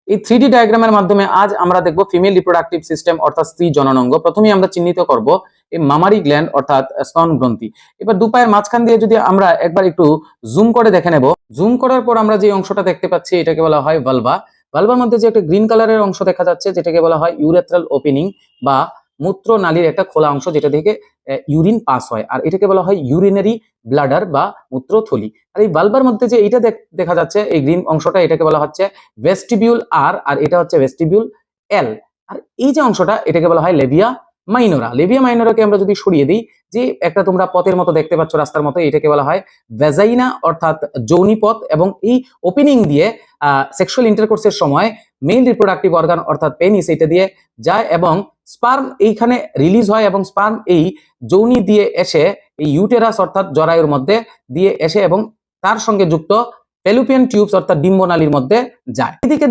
এই 3D ডায়াগ্রামের মাধ্যমে আজ আমরা দেখব ফিমেল রিপ্রোডাক্টিভ সিস্টেম অর্থাৎ স্ত্রী জননাঙ্গ। প্রথমেই আমরা চিহ্নিত করব এই মামারি গ্ল্যান্ড অর্থাৎ স্তন গ্রন্থি। এবার দুপায়ের মাঝখান দিয়ে যদি আমরা একবার একটু জুম করে দেখে নেব, জুম করার পর আমরা যে অংশটা দেখতে পাচ্ছি এটাকে বলা হয় ভালভা। ভালভার মধ্যে যে একটা গ্রিন কালারের অংশ দেখা যাচ্ছে যেটাকে বলা হয় ইউরেথ্রাল ওপেনিং বা মূত্র নালীর একটা খোলা অংশ, যেটা থেকে ইউরিন পাস হয়, আর এটাকে বলা হয় ইউরিনারি ব্লাডার বা মূত্রথলি। আর এই ভালভার মধ্যে যে এইটা দেখা যাচ্ছে এই গ্রিন অংশটা, এটাকে বলা হচ্ছে ভেস্টিবিউল আর এটা হচ্ছে ভেস্টিবিউল এল। আর এই যে অংশটা এটাকে বলা হয় লেভিয়া মাইনোরা। লেভিয়া মাইনোরাকে আমরা যদি সরিয়ে দিই, যে একটা তোমরা পথের মতো দেখতে পাচ্ছ রাস্তার মতো, এটাকে বলা হয় ভ্যাজাইনা অর্থাৎ যৌনিপথ। এবং এই ওপেনিং দিয়ে সেক্সুয়াল ইন্টারকোর্সের সময় মেল রিপ্রোডাক্টিভ অর্গান অর্থাৎ পেনিস এটা দিয়ে যায় এবং স্পার্ম এইখানে রিলিজ হয় এবং স্পার্ম এই যৌনি দিয়ে এসে এই ইউটেরাস অর্থাৎ জরায়ুর মধ্যে দিয়ে এসে এবং তার সঙ্গে যুক্ত ফ্যালোপিয়ান টিউবস অর্থাৎ ডিম্বনালীর মধ্যে যায়। এদিকে